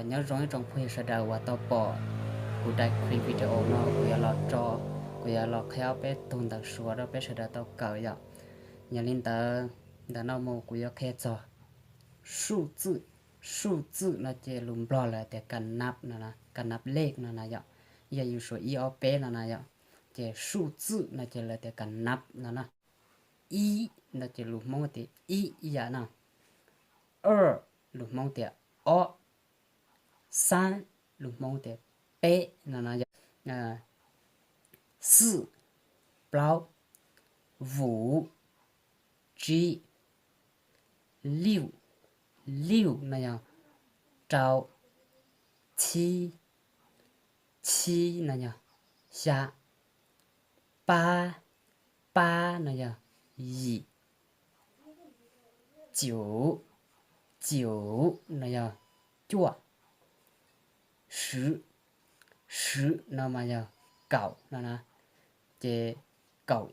nhớ rong trong phơi sa đào và tao bỏ cụ đại clip video nó cụ ya lọt cho cụ ya lọt khéo bé tuần đặc số đó bé sa đào tao cởi vậy nhà linh ta đã nó mua cụ ya khéo cho số tự nó chỉ lùm bò là để cần nắp nè cần nắp lệch nè vậy giờ yêu số i op nè vậy chỉ số tự nó chỉ là để cần nắp nè y nó chỉ lùm mong thì y vậy nè lùm mong thì o 三 lục mong thì b là vậy四 bao 五 g 六 六 là vậy trào 七 七 là vậy下 ba 八 là vậy nhị 九 九 là vậy chua 十 十 là mà giờ cậu là chế cậu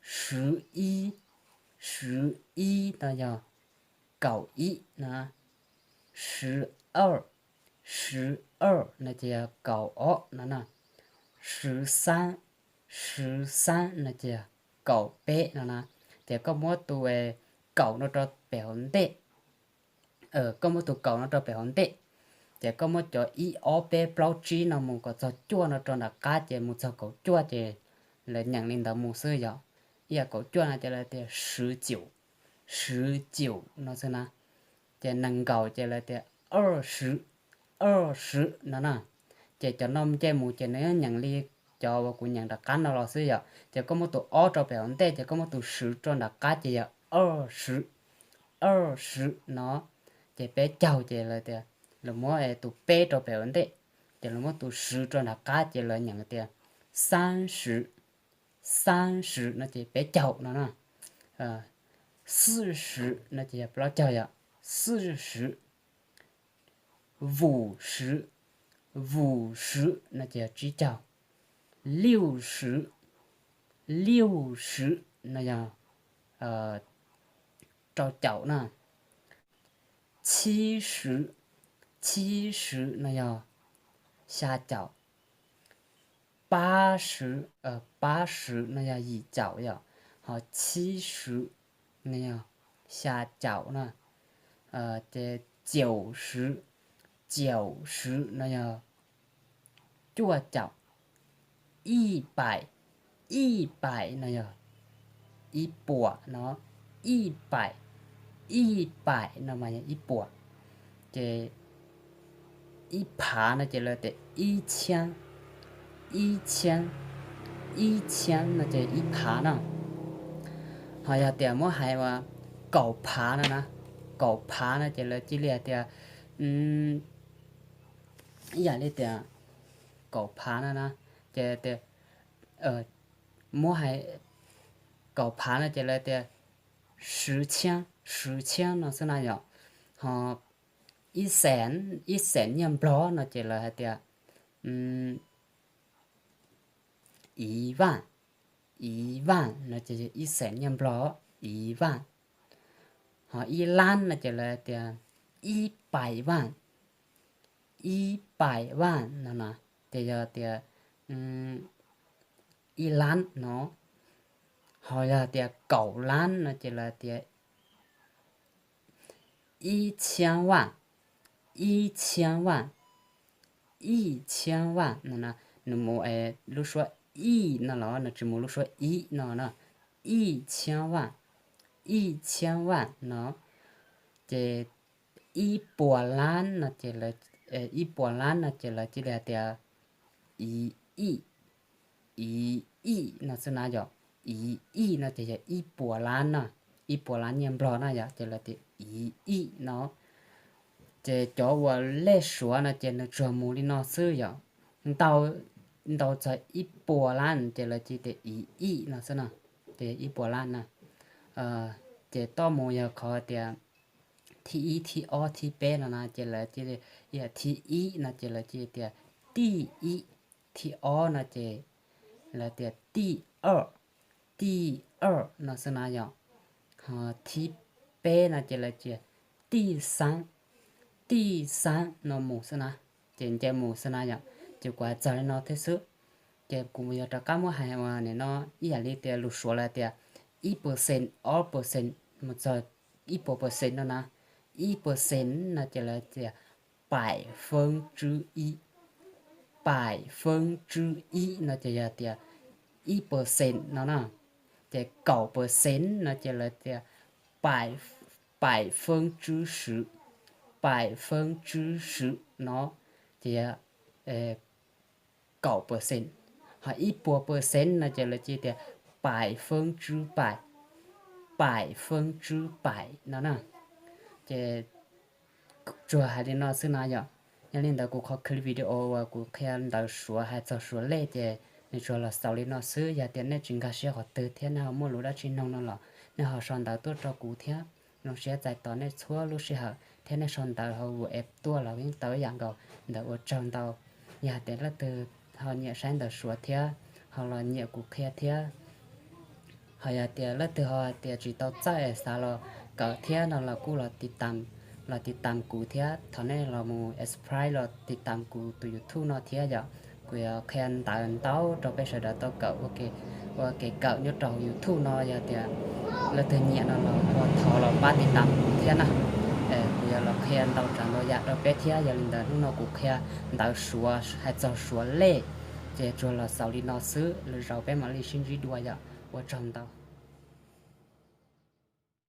十一 十一 là giờ cậu ý là 十二 十二 là chế cậu ó là 十三 十三 là chế cậu bé là chế có một tuổi cậu nó cho bé hơn tệ có một tuổi cậu nó cho bé hơn tệ chỉ có một chỗ i o p bao chi nào một có cho chua nó cho là cá chỉ một cho cậu chua chỉ là nhận lên đó một sợi dạo giờ cậu chua là chỉ là để 19 19 nó xem nào chỉ nâng cầu chỉ là để 20 20 nó nè chỉ cho nó chỉ một chỉ nếu nhận li cho và cũng nhận được cá nó là sợi dạo chỉ có một tổ o cho bé ổn định chỉ có một tổ 10 cho là cá chỉ là 20 20 nó chỉ bé chào chỉ là để là mỗi tụ bé cho bé vấn đề chỉ là mỗi tụ 10 cho là cá chỉ là nhận tiền 30 30 nó chỉ bé chậu nó nè 40 nó chỉ bao chậu ya 40 50 50 nó chỉ chỉ chậu 60 60 nó giờ cho chậu nè 70 70 nó giờ下脚80 80 nó giờ gì chảo ya họ 70 nó giờ下脚nè这90 90 nó giờ chua chảo 100 100 nó giờ 100 nó 100 100 nó mà 100 这一爬呢，就了得1000 1000 1000那就一爬呢，好呀，点么还话狗爬呢呢，狗爬呢就了这里的，呀里的狗爬呢呢，这的么还狗爬呢就了的10,000 10,000nó sẽ là nhỏ họ ít sén nhầm bó nó chỉ là tiệt 1万 1万 nó chỉ là ít sén nhầm bó 1万 họ 1,000,000 nó chỉ là tiệt 100,000 100,000 nó nè thì giờ tiệt 1,000,000 nó họ là tiệt cẩu lan nó chỉ là tiệt 1,000,000 1,000,000 1,000,000 nó nè nó mua lúc số y nó chỉ mua lúc số y nó nè 1,000,000 1,000,000 nó chỉ 1,000,000 nó chỉ là 1,000,000 nó chỉ là tiền 1 亿 nó sẽ là gì 1 亿 nó chỉ là 1,000,000 nè 1,000,000 nhân bro nó chỉ là tiền 1 亿 nó chỉ cho vào lệ số nó chỉ là cho mua đi nóซื้อ vậy tao tao cho 1,000,000 chỉ là chỉ để 1 亿 nó sẽ là để 1,000,000 nè chỉ tao mua giờ có tiền thì thì o thì b là chỉ là chỉ là thì ý là chỉ là chỉ tiền đi ý thì o là chỉ là tiền đi nó sẽ là vậy thì b là chỉ là chỉ đi 3第三nó mù sơn à trên trên mù sơn à nhở chỉ qua giờ nó thế sự cái cũng giờ cho các món hàng mà này nó ý là đi tiền lụt số là tiền 1% 2% một giờ 1% nó nè 1% nó chỉ là tiền 1%百分之一nó chỉ là tiền 1% nó nè thì 9% nó chỉ là tiền 10%百分之十nó thì 9%还1%那就了记得100%100%nó nè thì chùa hay đi nó xưa nào vậy nhà lên đó cũng có clip video và cũng khen đó sửa hay cho sửa lệ thì nên chùa là sau đi nó xưa giờ tiền này chúng ta sẽ họ từ thế nào mua lúa đã chín nông nó là nên họ son đó tốt cho cụ thế nó sẽ giải tỏa này xóa lúc sẽ họ thế này son đó họ vừa ép tua là những tới dạng đầu đó ở trong đầu nhà tiền là từ họ nhẹ sáng đó sửa thế họ là nhẹ cụ khe thế họ nhà tiền là từ họ tiền chỉ tao chạy sao là cỡ thế nào là cú làติดตามกูเทียตอนนี้เรามูเอสไพร์เราติดตามกูตัวยูทูบเนาะเทียจ้ะกูแค่ตามเต้าเราไปเสด็จเต้าเก่าโอเคว่าเก่าเนี่ยเรายูทูบเนาะจ้ะเทียแล้วถึงเนี่ยเราเราทอเราป้าติดตามกูเทียนะกูเราแค่เราจังเราอยากเราไปเทียอย่าลืมเดินเรากูแค่เราชัวให้เจ้าชัวเล่เจ้าเราสาวลีนอซื้อหรือเราไปมาลีชินจีด้วยจ้ะว่าจังเต้า